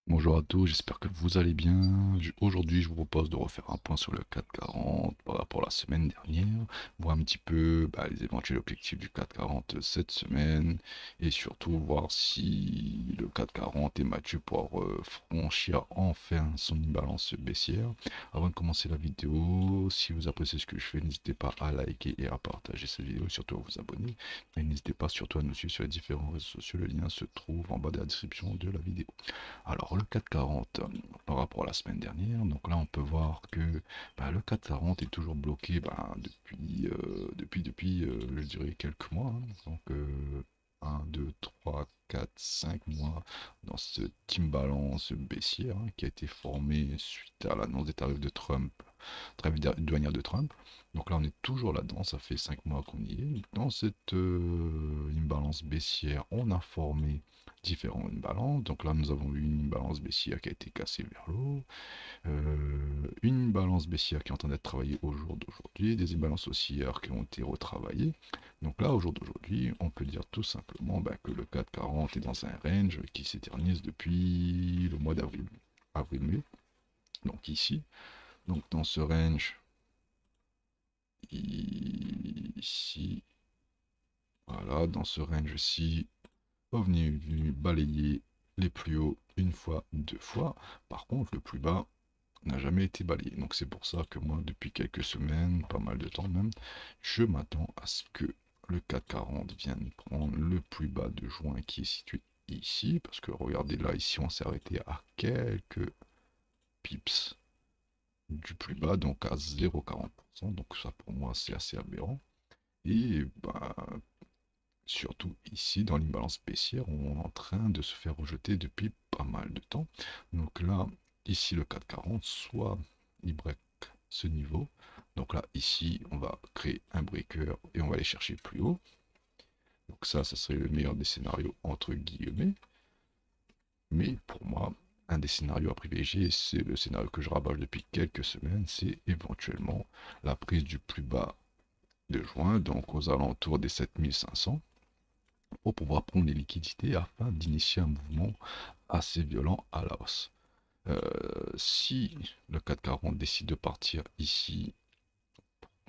Bonjour à tous, j'espère que vous allez bien. Aujourd'hui, je vous propose de refaire un point sur le 440 par rapport à la semaine dernière, voir un petit peu les éventuels objectifs du 440 cette semaine et surtout voir si le 440 est mature pour franchir enfin son imbalance baissière. Avant de commencer la vidéo, si vous appréciez ce que je fais, n'hésitez pas à liker et à partager cette vidéo et surtout à vous abonner. Et n'hésitez pas surtout à nous suivre sur les différents réseaux sociaux, le lien se trouve en bas de la description de la vidéo. Alors le 440 par rapport à la semaine dernière, donc là on peut voir que le 440 est toujours bloqué depuis je dirais quelques mois, hein. Donc 1, 2, 3, 4, 5 mois dans ce team balance baissière, hein, qui a été formé suite à l'annonce des tarifs de Trump, trêve douanière de Trump. Donc là on est toujours là-dedans, ça fait 5 mois qu'on y est. Dans cette imbalance baissière, on a formé différents imbalances. Donc là, nous avons eu une balance baissière qui a été cassée vers le haut, une balance baissière qui est en train d'être travaillée au jour d'aujourd'hui, des imbalances haussières qui ont été retravaillées. Donc là, au jour d'aujourd'hui, on peut dire tout simplement que le 440 est dans un range qui s'éternise depuis le mois d'avril, avril-mai. Donc ici, donc dans ce range, ici, voilà, dans ce range-ci, OVNI est venu balayer les plus hauts une fois, deux fois. Par contre, le plus bas n'a jamais été balayé. Donc c'est pour ça que moi, depuis quelques semaines, pas mal de temps même, je m'attends à ce que le 440 vienne prendre le plus bas de juin qui est situé ici. Parce que regardez là, ici, on s'est arrêté à quelques pips du plus bas, donc à 0,40%. Donc ça, pour moi, c'est assez aberrant. Et surtout ici, dans l'imbalance baissière, on est en train de se faire rejeter depuis pas mal de temps. Donc là, ici, le 440, soit il break ce niveau. Donc là, ici, on va créer un breaker et on va aller chercher plus haut. Donc ça serait le meilleur des scénarios entre guillemets. Mais pour moi, un des scénarios à privilégier, c'est le scénario que je rabâche depuis quelques semaines, c'est éventuellement la prise du plus bas de juin, donc aux alentours des 7500, pour pouvoir prendre les liquidités afin d'initier un mouvement assez violent à la hausse. Si le 440 décide de partir ici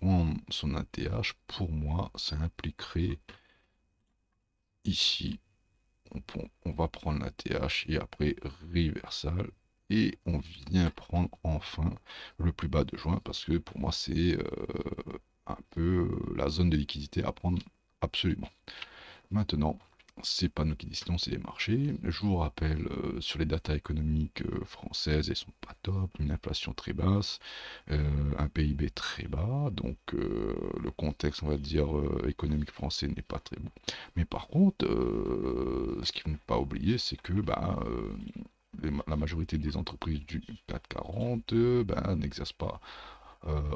en son ATH, pour moi, ça impliquerait ici, on va prendre l'ATH et après reversal et on vient prendre enfin le plus bas de juin parce que pour moi, c'est un peu la zone de liquidité à prendre absolument. Maintenant, c'est pas nous qui décidons, c'est les marchés. Je vous rappelle sur les datas économiques françaises, elles sont pas top, une inflation très basse, un PIB très bas, donc le contexte, on va dire, économique français n'est pas très bon. Mais par contre, ce qu'il ne faut pas oublier, c'est que la majorité des entreprises du 440 n'exercent pas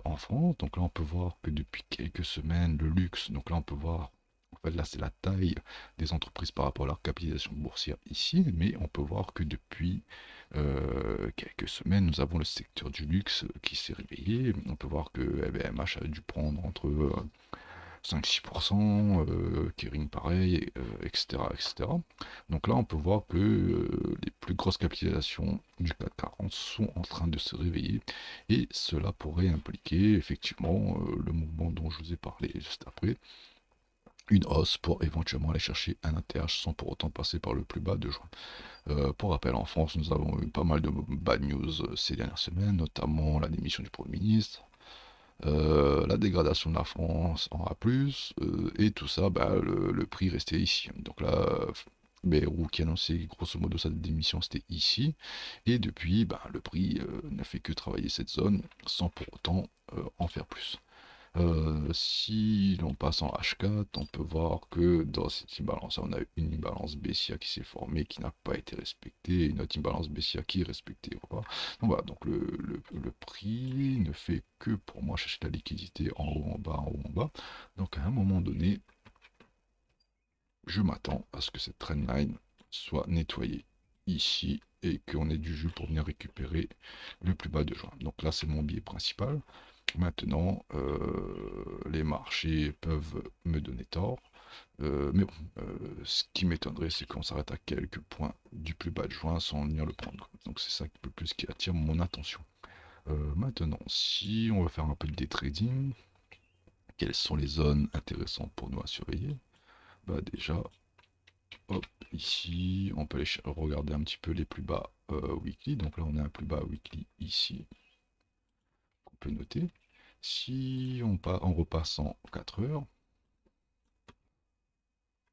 en France. Donc là, on peut voir que depuis quelques semaines, le luxe, donc là, on peut voir, en fait, là, c'est la taille des entreprises par rapport à leur capitalisation boursière ici, mais on peut voir que depuis quelques semaines, nous avons le secteur du luxe qui s'est réveillé. On peut voir que LVMH a dû prendre entre 5-6%, Kering pareil, etc., etc. Donc là, on peut voir que les plus grosses capitalisations du CAC 40 sont en train de se réveiller et cela pourrait impliquer effectivement le mouvement dont je vous ai parlé juste après, une hausse pour éventuellement aller chercher un ATH sans pour autant passer par le plus bas de juin. Pour rappel, en France, nous avons eu pas mal de bad news ces dernières semaines, notamment la démission du Premier ministre, la dégradation de la France en A+, et tout ça, le prix restait ici. Donc là, Bayrou qui annonçait grosso modo sa démission, c'était ici, et depuis, le prix ne fait que travailler cette zone sans pour autant en faire plus. Si l'on passe en H4, on peut voir que dans cette imbalance, on a une imbalance baissière qui s'est formée, qui n'a pas été respectée, et une autre imbalance baissière qui est respectée. Voilà. Donc voilà, donc le prix ne fait que pour moi chercher la liquidité en haut, en bas, en haut, en bas. Donc à un moment donné, je m'attends à ce que cette trendline soit nettoyée ici et qu'on ait du jus pour venir récupérer le plus bas de juin. Donc là, c'est mon biais principal. Maintenant, les marchés peuvent me donner tort. Mais bon, ce qui m'étonnerait, c'est qu'on s'arrête à quelques points du plus bas de juin sans venir le prendre. Donc c'est ça un peu plus qui attire mon attention. Maintenant, si on veut faire un peu de day trading, quelles sont les zones intéressantes pour nous à surveiller? Bah déjà, hop, ici, on peut aller regarder un petit peu les plus bas weekly. Donc là, on a un plus bas weekly ici, qu'on peut noter. Si on repasse en 4 heures,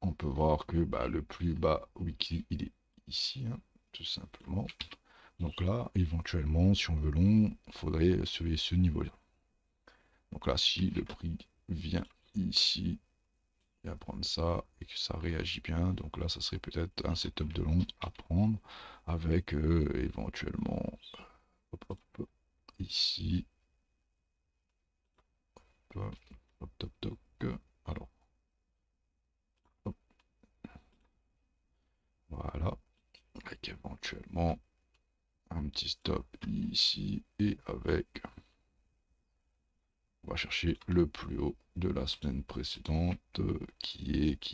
on peut voir que bah, le plus bas weekly, il est ici, hein, tout simplement. Donc là, éventuellement, si on veut long, il faudrait surveiller ce niveau-là. Donc là, si le prix vient ici, et à prendre ça, et que ça réagit bien, donc là, ça serait peut-être un setup de long à prendre, avec éventuellement, hop, hop, ici, hop, hop, toc, toc, alors, hop, voilà, avec éventuellement un petit stop ici, et avec... On va chercher le plus haut de la semaine précédente, qui est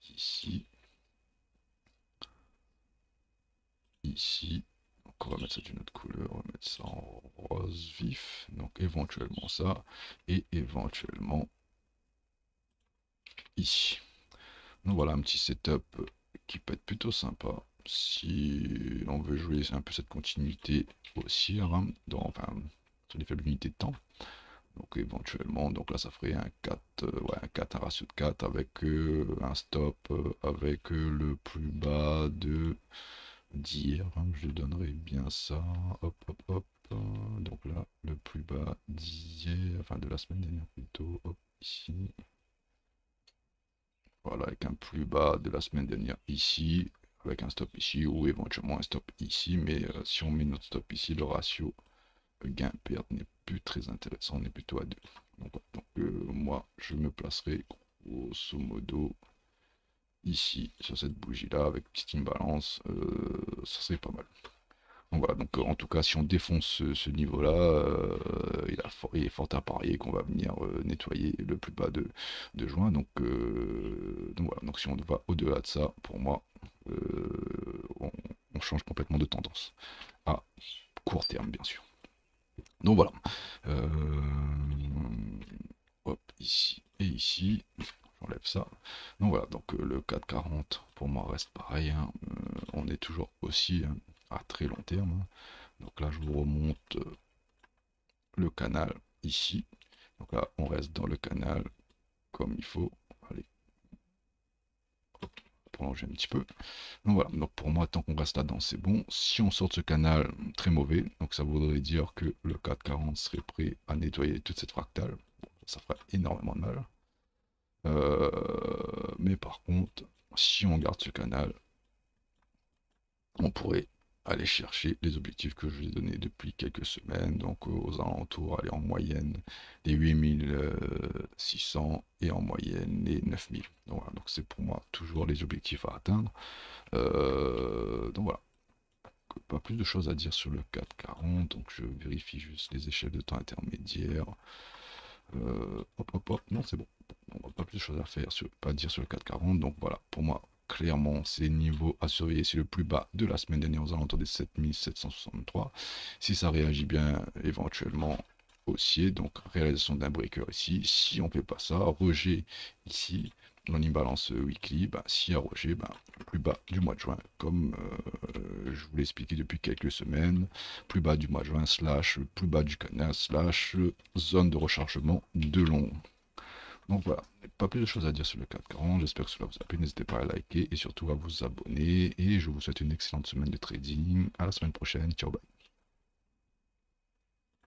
ici, ici. Donc on va mettre ça d'une autre couleur, on va mettre ça en rose vif, donc éventuellement ça, et éventuellement ici. Donc voilà un petit setup qui peut être plutôt sympa si on veut jouer un peu cette continuité haussière, hein, enfin, sur les faibles unités de temps. Donc éventuellement, donc là ça ferait un 4, ouais, un 4, un ratio de 4 avec un stop avec le plus bas de d'hier, hein, je donnerai bien ça, hop hop hop, donc là le plus bas d'hier, enfin de la semaine dernière plutôt, hop ici, voilà avec un plus bas de la semaine dernière ici, avec un stop ici ou éventuellement un stop ici, mais si on met notre stop ici, le ratio gain-perte n'est plus très intéressant, on est plutôt à 2. Donc moi, je me placerai grosso modo ici, sur cette bougie-là, avec petite imbalance, ça serait pas mal. Donc voilà, donc en tout cas, si on défonce ce niveau-là, il est fort à parier qu'on va venir nettoyer le plus bas de juin. Donc voilà, donc si on va au-delà de ça, pour moi, on change complètement de tendance. À court terme, bien sûr. Donc voilà. Euh, Hop, ici et ici. J'enlève ça. Donc voilà, donc le 4,40 pour moi reste pareil, hein. On est toujours aussi hein, à très long terme, hein. Donc là, je vous remonte le canal ici. Donc là, on reste dans le canal comme il faut. Allez, hop, prolonger un petit peu. Donc voilà, donc pour moi, tant qu'on reste là-dedans, c'est bon. Si on sort de ce canal, très mauvais. Donc ça voudrait dire que le 4,40 serait prêt à nettoyer toute cette fractale. Bon, ça ferait énormément de mal. Mais par contre, si on garde ce canal, on pourrait aller chercher les objectifs que je vous ai donnés depuis quelques semaines, donc aux alentours, aller en moyenne les 8600 et en moyenne les 9000. Donc voilà, donc c'est pour moi toujours les objectifs à atteindre. Donc voilà, pas plus de choses à dire sur le 4,40, donc je vérifie juste les échelles de temps intermédiaires. Hop hop hop, non c'est bon, on n'a pas plus de choses à faire, pas à dire sur le 4,40, donc voilà, pour moi clairement, c'est le niveau à surveiller, c'est le plus bas de la semaine dernière aux alentours des 7763. Si ça réagit bien, éventuellement haussier, donc réalisation d'un breaker ici. Si on ne fait pas ça, rejet ici, on y balance weekly, bah, si à rejet, bah, plus bas du mois de juin, comme je vous l'ai expliqué depuis quelques semaines, plus bas du mois de juin, slash, plus bas du canal, slash, zone de rechargement de long. Donc voilà, pas plus de choses à dire sur le 4,40, j'espère que cela vous a plu, n'hésitez pas à liker et surtout à vous abonner, et je vous souhaite une excellente semaine de trading, à la semaine prochaine, ciao bye.